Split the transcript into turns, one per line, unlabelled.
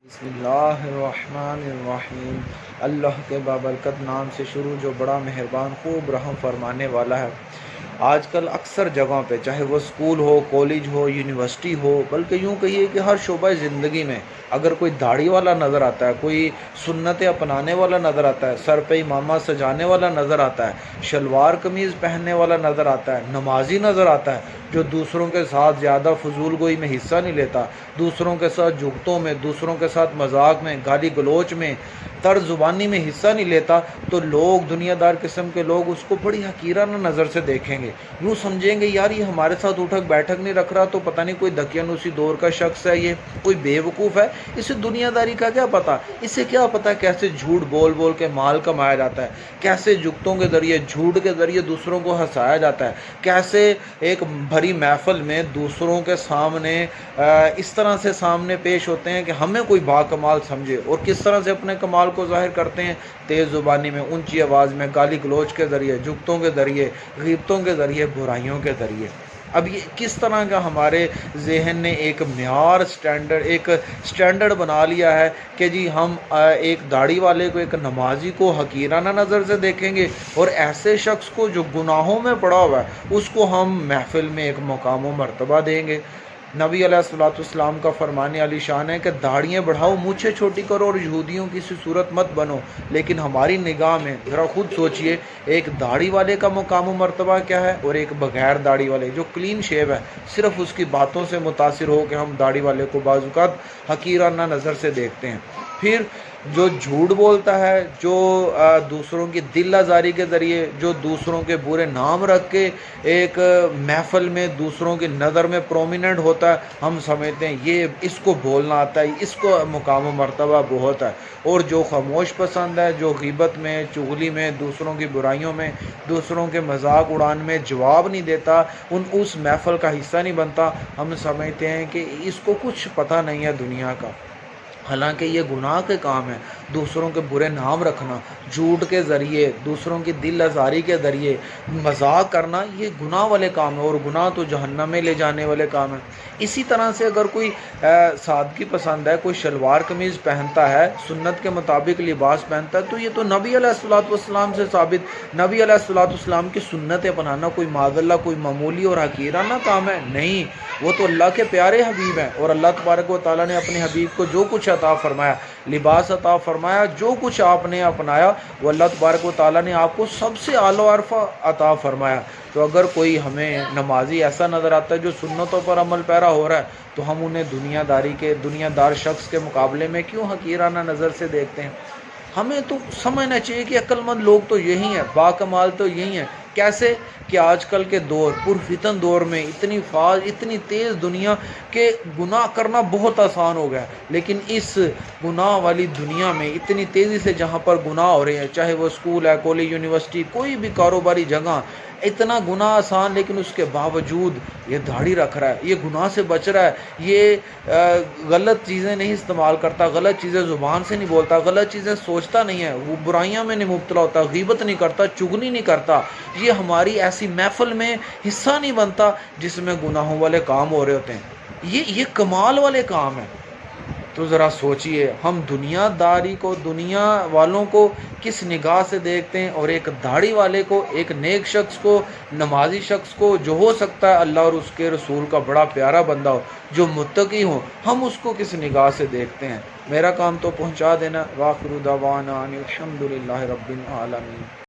بسم اللہ الرحمن الرحیم۔ اللہ کے بابرکت نام سے شروع جو بڑا مہربان خوب رحم فرمانے والا ہے۔ آج کل اکثر جگہوں پہ چاہے وہ اسکول ہو، کالج ہو، یونیورسٹی ہو، بلکہ یوں کہیے کہ ہر شعبہ زندگی میں اگر کوئی داڑھی والا نظر آتا ہے، کوئی سنتیں اپنانے والا نظر آتا ہے، سر پہ امامہ سجانے والا نظر آتا ہے، شلوار قمیض پہننے والا نظر آتا ہے، نمازی نظر آتا ہے، جو دوسروں کے ساتھ زیادہ فضول گوئی میں حصہ نہیں لیتا، دوسروں کے ساتھ جھگتوں میں، دوسروں کے ساتھ مذاق میں، گالی گلوچ میں، طرز زبانی میں حصہ نہیں لیتا، تو لوگ دنیا دار قسم کے لوگ اس کو بڑی حقیرانہ نظر سے دیکھیں گے، یوں سمجھیں گے یار یہ ہمارے ساتھ اٹھک بیٹھک نہیں رکھ رہا تو پتہ نہیں کوئی دقیانوسی دور کا شخص ہے، یہ کوئی بے وقوف ہے، اسے دنیا داری کا کیا پتہ، اسے کیا پتہ کیسے جھوٹ بول بول کے مال کمایا جاتا ہے، کیسے جگتوں کے ذریعے، جھوٹ کے ذریعے دوسروں کو ہنسایا جاتا ہے، کیسے ایک بھری محفل میں دوسروں کے سامنے اس طرح سے سامنے پیش ہوتے ہیں کہ ہمیں کوئی با کمال سمجھے، اور کس طرح سے اپنے کمال کو ظاہر کرتے ہیں، تیز زبانی میں، اونچی آواز میں، گالی گلوچ کے ذریعے، جگتوں کے ذریعے، غیبتوں کے ذریعے، برائیوں کے ذریعے۔ اب یہ کس طرح کا ہمارے ذہن نے ایک معیار ایک سٹینڈرڈ بنا لیا ہے کہ جی ہم ایک داڑھی والے کو، ایک نمازی کو حقیرانہ نظر سے دیکھیں گے، اور ایسے شخص کو جو گناہوں میں پڑا ہوا ہے اس کو ہم محفل میں ایک مقام و مرتبہ دیں گے۔ نبی علیہ الصلوۃ والسلام کا فرمان علی شان ہے کہ داڑھیاں بڑھاؤ، مونچھیں چھوٹی کرو، اور یہودیوں کی سی صورت مت بنو۔ لیکن ہماری نگاہ میں ذرا خود سوچئے، ایک داڑھی والے کا مقام و مرتبہ کیا ہے، اور ایک بغیر داڑھی والے جو کلین شیو ہے، صرف اس کی باتوں سے متاثر ہو کہ ہم داڑھی والے کو بعض اوقات حقیرانہ نظر سے دیکھتے ہیں۔ پھر جو جھوٹ بولتا ہے، جو دوسروں کی دل آزاری کے ذریعے، جو دوسروں کے برے نام رکھ کے ایک محفل میں دوسروں کی نظر میں پرومیننٹ ہوتا ہے، ہم سمجھتے ہیں یہ اس کو بولنا آتا ہے، اس کو مقام و مرتبہ بہت ہے۔ اور جو خاموش پسند ہے، جو غیبت میں، چغلی میں، دوسروں کی برائیوں میں، دوسروں کے مذاق اڑان میں جواب نہیں دیتا، اس محفل کا حصہ نہیں بنتا، ہم سمجھتے ہیں کہ اس کو کچھ پتہ نہیں ہے دنیا کا۔ حالانکہ یہ گناہ کے کام ہے، دوسروں کے برے نام رکھنا، جھوٹ کے ذریعے، دوسروں کی دل آزاری کے ذریعے مذاق کرنا، یہ گناہ والے کام ہے، اور گناہ تو جہنم میں لے جانے والے کام ہیں۔ اسی طرح سے اگر کوئی سادگی پسند ہے، کوئی شلوار قمیض پہنتا ہے، سنت کے مطابق لباس پہنتا ہے، تو یہ تو نبی علیہ الصلوۃ والسلام سے ثابت، نبی علیہ الصلوۃ والسلام کی سنتیں اپنانا کوئی معاذ اللہ کوئی معمولی اور حقیرانہ کام ہے؟ نہیں، وہ تو اللہ کے پیارے حبیب ہیں، اور اللہ تبارک و تعالیٰ نے اپنے حبیب کو جو کچھ عطا فرمایا، لباس عطا فرمایا، جو کچھ آپ نے اپنایا، وہ اللہ تبارک و تعالیٰ نے آپ کو سب سے اعلیٰ و عرفہ عطا فرمایا۔ تو اگر کوئی ہمیں نمازی ایسا نظر آتا ہے جو سنتوں پر عمل پیرا ہو رہا ہے، تو ہم انہیں دنیا دار شخص کے مقابلے میں کیوں حقیرانہ نظر سے دیکھتے ہیں؟ ہمیں تو سمجھنا چاہیے کہ عقل مند لوگ تو یہی ہیں، باکمال تو یہی ہیں۔ کیسے کہ آج کل کے دور، پرفتن دور میں اتنی تیز دنیا کہ گناہ کرنا بہت آسان ہو گیا، لیکن اس گناہ والی دنیا میں اتنی تیزی سے جہاں پر گناہ ہو رہے ہیں، چاہے وہ اسکول ہے، کالج، یونیورسٹی، کوئی بھی کاروباری جگہ، اتنا گناہ آسان، لیکن اس کے باوجود یہ داڑھی رکھ رہا ہے، یہ گناہ سے بچ رہا ہے، یہ غلط چیزیں نہیں استعمال کرتا، غلط چیزیں زبان سے نہیں بولتا، غلط چیزیں سوچتا نہیں ہے، وہ برائیاں میں نہیں مبتلا ہوتا، غیبت نہیں کرتا، چغلی نہیں کرتا، یہ ہماری ایسی محفل میں حصہ نہیں بنتا جس میں گناہوں والے کام ہو رہے ہوتے ہیں، یہ کمال والے کام ہیں۔ تو ذرا سوچئے، ہم دنیا داری کو، دنیا والوں کو کس نگاہ سے دیکھتے ہیں، اور ایک داڑھی والے کو، ایک نیک شخص کو، نمازی شخص کو، جو ہو سکتا ہے اللہ اور اس کے رسول کا بڑا پیارا بندہ ہو، جو متقی ہو، ہم اس کو کس نگاہ سے دیکھتے ہیں؟ میرا کام تو پہنچا دینا۔ وآخر دعوانا ان الحمد للہ رب العالمین۔